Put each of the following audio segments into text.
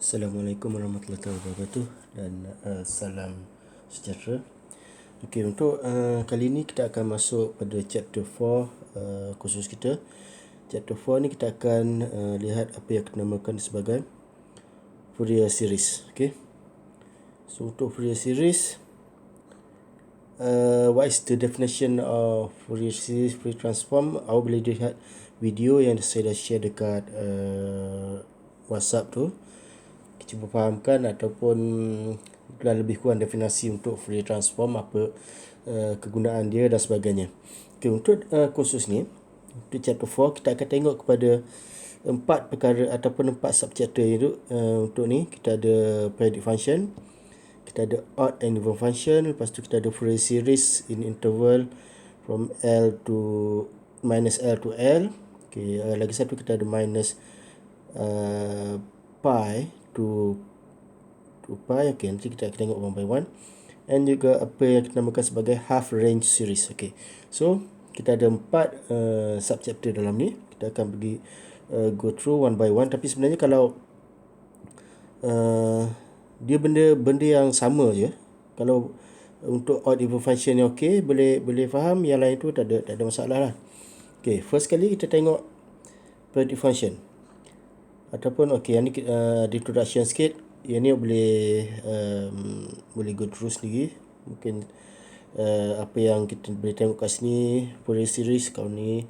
Assalamualaikum warahmatullahi wabarakatuh dan salam sejahtera. Okey, untuk kali ini kita akan masuk pada chapter 4 khusus kita. Chapter 4 ni kita akan lihat apa yang kita namakan sebagai Fourier series. Okey. So untuk Fourier series, what is the definition of Fourier series, Fourier transform? Awak boleh lihat video yang saya dah share dekat WhatsApp tu. Cuba fahamkan ataupun lebih kurang definisi untuk Fourier transform, apa kegunaan dia dan sebagainya. Okay, untuk khusus ni, untuk chapter 4 kita akan tengok kepada 4 perkara ataupun 4 subchapter itu. Untuk ni kita ada periodic function, kita ada odd and even function, lepas tu kita ada Fourier series in interval from L to minus L to L. Okay, lagi satu kita ada minus pi to pi. Okay, nanti kita akan tengok one by one. And juga apa yang kita namakan sebagai half range series. Okay, so kita ada 4 subchapter dalam ni. Kita akan pergi go through one by one. Tapi sebenarnya kalau dia benda yang sama je. Kalau untuk odd even function ni okay, boleh faham. Yang lain tu tak ada masalah lah. Okay, first kali kita tengok periodic function ataupun okay, yang ni ada introduction sikit. Yang ni boleh go through sendiri. Mungkin apa yang kita boleh tengok kat sini, Fourier series. Kalau ni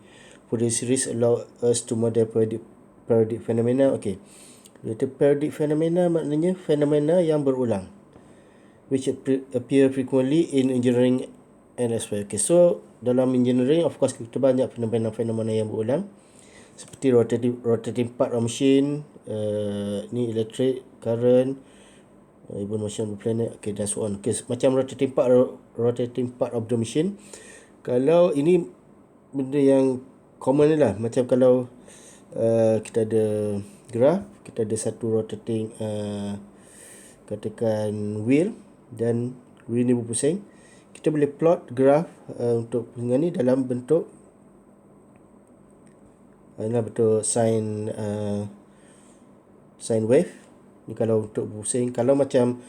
Fourier series allow us to model periodic phenomena. Okay, periodic phenomena maknanya fenomena yang berulang, which appear frequently in engineering and elsewhere. Okay, so dalam engineering of course kita banyak fenomena yang berulang, seperti rotating part of machine, ni electric current, even motion of the planet, okay, dan so on. Okay, macam rotating part of the machine. Kalau ini benda yang common lah, macam kalau kita ada graph, kita ada satu rotating katakan wheel, dan wheel ni berpusing. Kita boleh plot graph untuk pusingan ni dalam bentuk sine wave. Ni kalau untuk pusing. Kalau macam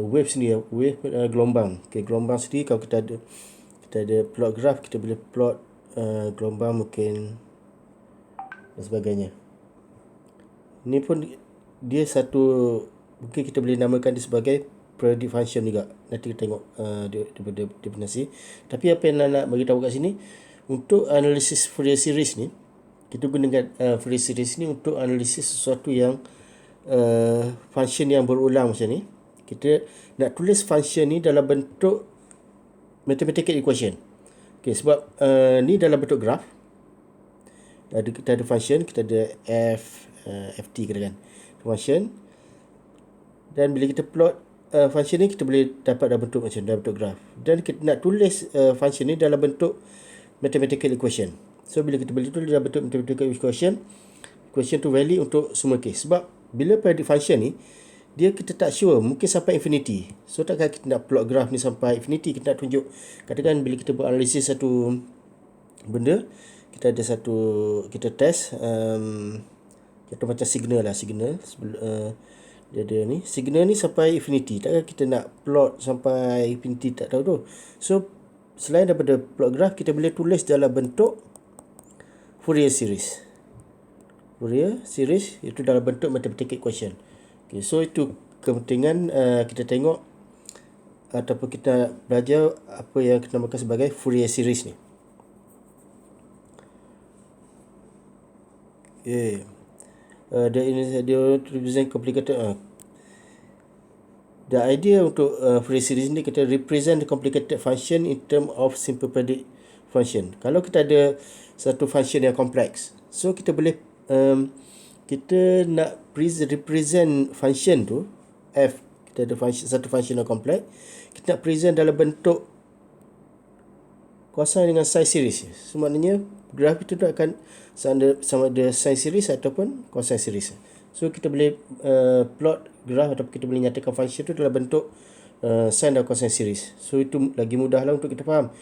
wave sendiri, gelombang. Okay, gelombang sendiri kalau kita ada plot graph, kita boleh plot gelombang mungkin dan sebagainya. Ni pun dia satu, mungkin kita boleh namakan dia sebagai periodic function juga. Nanti kita tengok daripada definisi. Tapi apa yang nak bagi tahu kat sini, untuk analisis Fourier series ni, kita gunakan Fourier series ni untuk analisis sesuatu yang function yang berulang macam ni. Kita nak tulis function ni dalam bentuk mathematical equation. Okay, sebab ni dalam bentuk graph. Kita ada function, kita ada ft katakan function, dan bila kita plot function ni, kita boleh dapat dalam bentuk graph. Dan kita nak tulis function ni dalam bentuk mathematical equation. So bila kita boleh tulis dalam bentuk mathematical equation tu valid untuk semua case. Sebab bila periodic function ni, dia kita tak sure, mungkin sampai infinity. So takkan kita nak plot graph ni sampai infinity. Kita nak tunjuk, katakan bila kita buat analisis satu benda, kita ada satu, kita test kita macam signal dia ada ni, signal ni sampai infinity. Takkan kita nak plot sampai infinity, tak tahu tu. So selain daripada plot graph, kita boleh tulis dalam bentuk Fourier series. Fourier series itu dalam bentuk mathematical equation. Okay, so itu kepentingan kita tengok ataupun kita belajar apa yang kita namakan sebagai Fourier series ni. Okay. Dia represent complicated. The idea untuk Fourier series ni, kita represent the complicated function in term of simple periodic function. Kalau kita ada satu function yang kompleks, so kita boleh kita nak represent function tu f, kita ada satu function yang kompleks, kita nak present dalam bentuk cosine dengan sine series. So maknanya graph itu akan sama ada sine series ataupun cosine series. So kita boleh plot graph ataupun kita boleh nyatakan function tu dalam bentuk sine dan cosine series. So itu lagi mudah lah untuk kita faham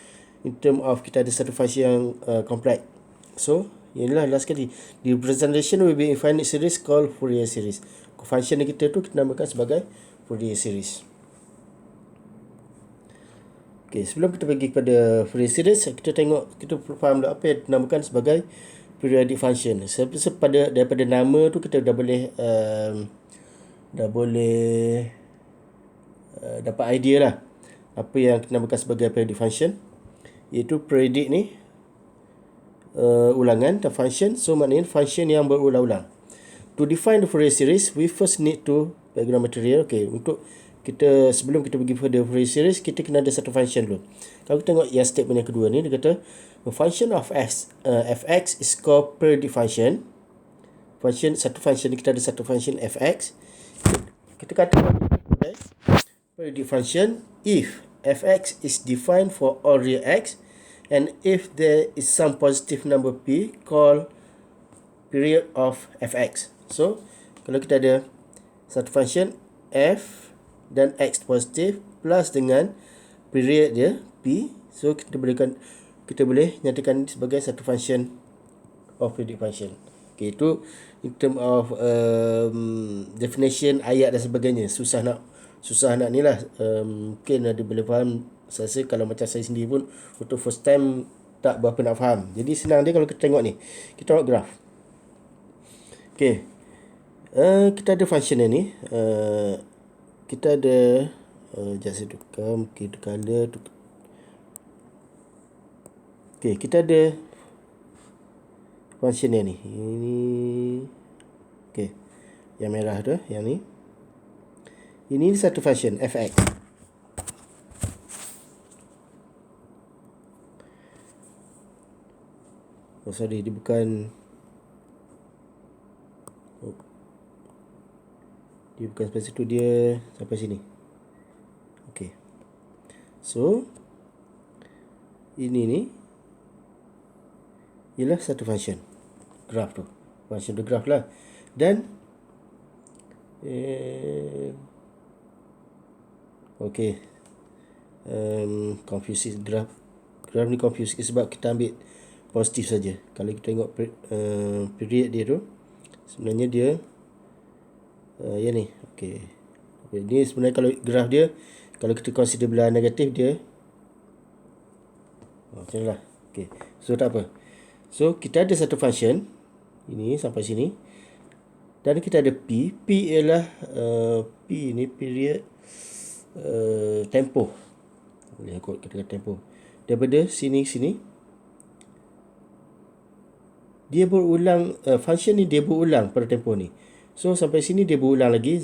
in term of kita ada satu function yang kompleks. So Inilah last sekali. The representation will be infinite series called Fourier series. Function kita tu kita namakan sebagai Fourier series. Okey, sebelum kita pergi kepada Fourier series, kita faham apa yang dinamakan sebagai periodic function. Daripada nama tu kita dah boleh dapat idea lah apa yang kita namakan sebagai periodic function, iaitu periodic ni ulangan dan function, so maknanya function yang berulang-ulang. To define the Fourier series, we first need to background material. Okay, untuk kita sebelum kita pergi pada Fourier series, kita kena ada satu function dulu. Kalau kita tengok yang statement yang kedua ni, dia kata a function of fx is called periodic function. Satu function kita ada satu function fx. Kita kata periodic function if fx is defined for all real x and if there is some positive number p called period of fx. So kalau kita ada satu function f dan x positif plus dengan period dia p, so kita boleh nyatakan sebagai satu function of periodic function. Okay, itu in term of definition ayat dan sebagainya. Susah nak ni lah. Mungkin ada boleh faham. Saya rasa kalau macam saya sendiri pun untuk first time tak berapa nak faham. Jadi senang dia kalau kita tengok ni. Kita tengok graf. Okay, kita ada function ni. Kita ada just saya tukar mungkin color tu. Okay, kita ada function ni. Ini okay, yang merah tu, yang ni. Ini satu function fx. Oh sorry, dia bukan sampai situ, dia sampai sini. Okay, so ini ni ialah satu function graph tu, function the graph lah. Dan okay, confuse graph ni confuse sebab kita ambil positif saja. Kalau kita tengok period dia tu, sebenarnya dia yang ni. Okay, ni sebenarnya kalau graf dia, kalau kita consider belah negatif dia macam ni lah. Okay, so tak apa. So kita ada satu function ini sampai sini, dan kita ada p. P ialah p ni period tempoh. Boleh aku katakan tempoh. Daripada sini dia berulang, function ni dia berulang pada tempoh ni. So sampai sini dia berulang lagi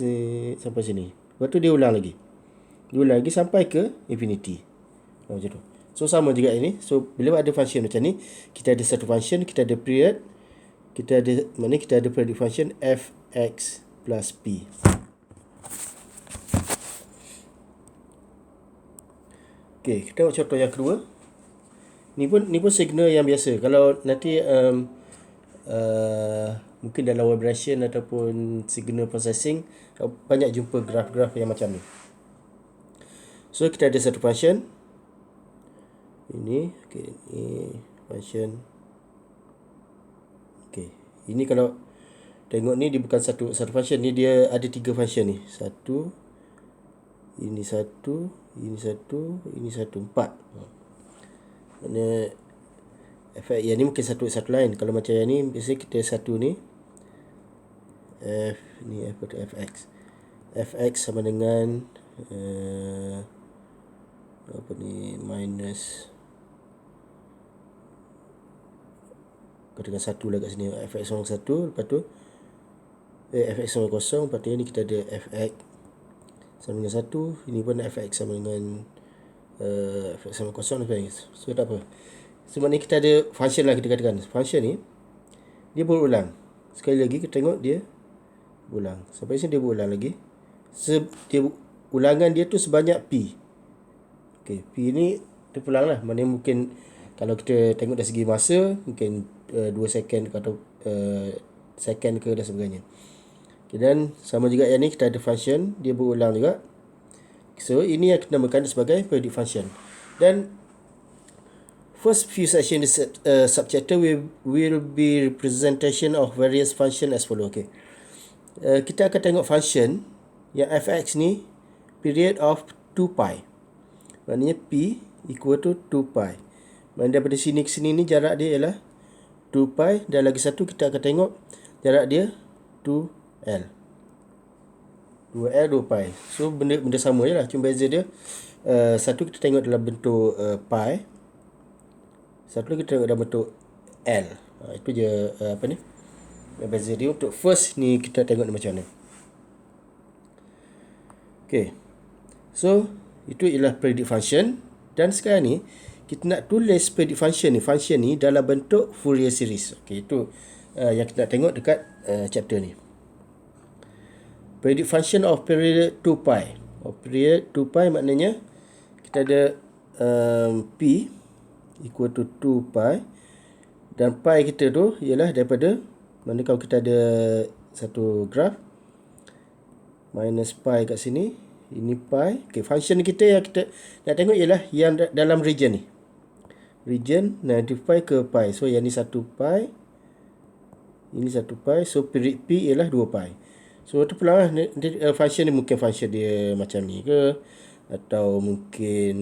sampai sini. Lepas tu dia ulang lagi. Dia ulang lagi sampai ke infinity. Macam tu. So sama juga ini. So bila ada function macam ni, kita ada satu function, kita ada period, kita ada periodic function fx plus p. Okay, kita tengok contoh yang kedua. Ni pun signal yang biasa. Kalau nanti mungkin dalam vibration ataupun signal processing, banyak jumpa graf-graf yang macam ni. So kita ada satu function ini. Okay, ini function. Okay, ini kalau tengok ni dia bukan satu function ni, dia ada tiga function ni. Ini satu, empat. Mana efek yang ni mungkin satu lain. Kalau macam yang ni biasanya kita satu ni fx. Fx sama dengan apa ni, minus, katakan satu lah kat sini. Fx sama 1, lepas tu fx sama 0, lepas tu ni kita ada fx sama dengan 1. Ini pun fx sama dengan fx sama 0. So tak apa. Sebenarnya kita ada function lah, kita katakan function ni dia berulang. Sekali lagi kita tengok dia berulang. Sampai sini dia berulang lagi. Ulangan dia tu sebanyak p. Okay, p ni terpulang lah. Maknanya mungkin kalau kita tengok dari segi masa, mungkin 2 second atau second ke dan sebagainya. Okay, dan sama juga yang ni kita ada function, dia berulang juga. So ini yang kita namakan sebagai periodic function. Dan first few section in this subchapter will be representation of various function as follow. Okay. Kita akan tengok function yang fx ni period of 2 pi. Maknanya p equal to 2 pi. Maknanya daripada sini ke sini ni jarak dia ialah 2 pi, dan lagi satu kita akan tengok jarak dia 2l. 2l 2 pi. So benda sama je lah, cuma beza dia satu kita tengok dalam bentuk pi, satu lagi kita tengok dalam bentuk l. Itu je beza dia. Untuk first ni kita tengok macam mana. Okay. So itu ialah predict function, dan sekarang ni kita nak tulis predict function ni dalam bentuk Fourier series. Okay, itu yang kita nak tengok dekat chapter ni. Predict function of period 2 pi. Period 2 pi maknanya kita ada p equal to 2 pi, dan pi kita tu ialah daripada mana, kalau kita ada satu graf minus pi kat sini, ini pi. Okay, function kita yang kita nak tengok ialah yang dalam region ni, region 90 pi ke pi. So yang ni 1 pi, ini 1 pi. So period p ialah 2 pi. So tu pula lah, function ni mungkin function dia macam ni ke, atau mungkin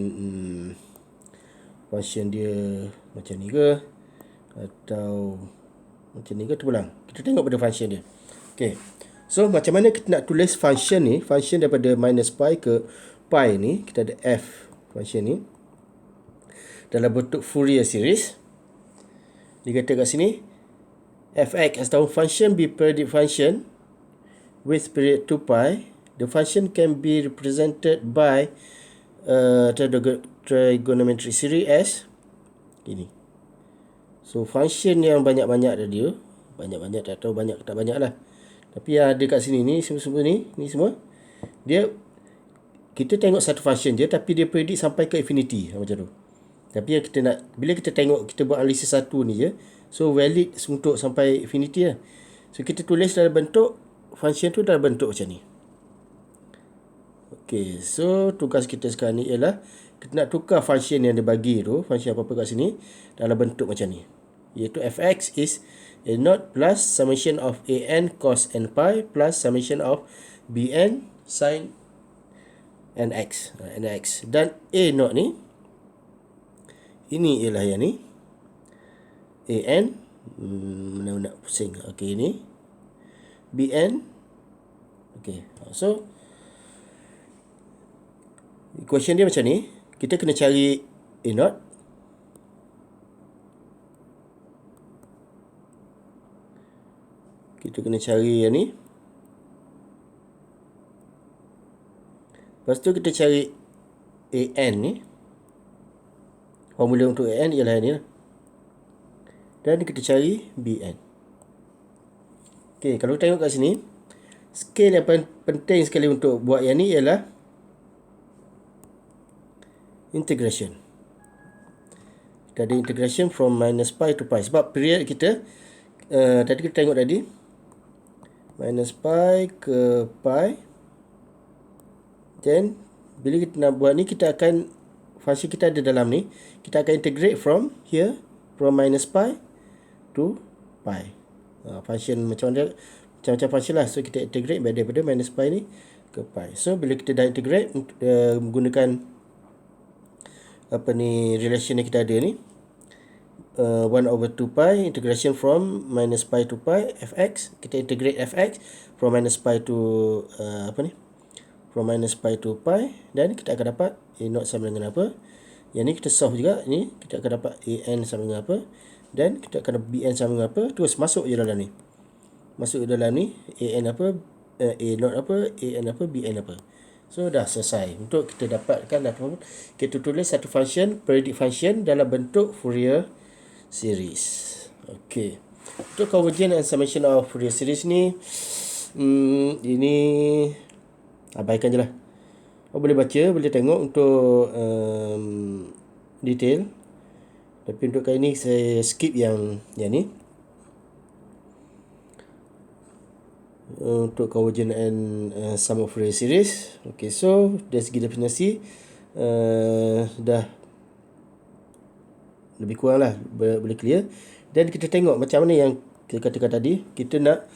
function dia macam ni ke, atau macam ni ke, tu pula kita tengok pada function dia. Okay, so macam mana kita nak tulis function ni, function daripada minus pi ke pi ni, kita ada f function ni dalam bentuk Fourier series. Dia kata kat sini fx atau function be periodic function with period 2 pi. The function can be represented by trigonometric series as ini. So function yang banyak-banyak dia, banyak-banyak tak tahu banyak tak banyak lah, tapi yang ada kat sini ni semua ni semua dia, kita tengok satu function je tapi dia predict sampai ke infinity macam tu. Tapi yang kita nak, bila kita tengok, kita buat analisis satu ni je, so valid untuk sampai infinity lah. So kita tulis dalam bentuk function tu dalam bentuk macam ni. Okay, so tugas kita sekarang ni ialah kita nak tukar function yang dia bagi tu, function apa-apa kat sini, dalam bentuk macam ni, iaitu fx is a0 plus summation of an cos n pi plus summation of bn sin nx. Dan a0 ni, ini ialah yang ni, an, mana nak pusing. Okay, ini bn. Okay, so equation dia macam ni. Kita kena cari a0, kita kena cari yang ni, lepas tu kita cari an ni. Formula untuk an ialah ni lah, dan kita cari bn. Okay, kalau tengok kat sini, scale yang penting sekali untuk buat yang ni ialah integration. Kita ada integration from minus pi to pi. Sebab period kita tadi kita tengok tadi minus pi ke pi. Then bila kita nak buat ni, kita akan, function kita ada dalam ni, kita akan integrate from here, from minus pi to pi. Function macam function lah. So kita integrate daripada minus pi ni ke pi. So bila kita dah integrate menggunakan relation yang kita ada ni, 1 over 2 pi integration from minus pi to pi fx. Kita integrate fx from minus pi to from minus pi to pi, dan kita akan dapat a0 sama dengan apa. Yang ni kita solve juga, ni kita akan dapat an sama dengan apa, dan kita akan dapat bn sama dengan apa. Terus masuk je dalam ni, masuk ke dalam ni, an apa, a0 apa, an apa, bn apa. So dah selesai untuk kita dapatkan apa, kita tulis satu function, predict function dalam bentuk Fourier series. Okay, untuk convergence and summation of Fourier series ni, ini abaikan je lah. Boleh baca, boleh tengok untuk detail, tapi untuk kali ni saya skip yang ni. Untuk convergence and sum of Fourier series. Okay, so dari segi definisi dah lebih kurang lah boleh clear. Dan kita tengok macam mana yang kita katakan tadi, kita nak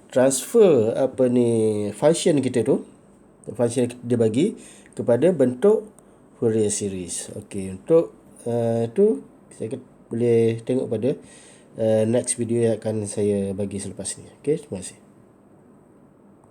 transfer apa ni function kita tu, function yang dia bagi kepada bentuk Fourier series. Okey, untuk tu saya boleh tengok pada next video yang akan saya bagi selepas ni. Okey, terima kasih.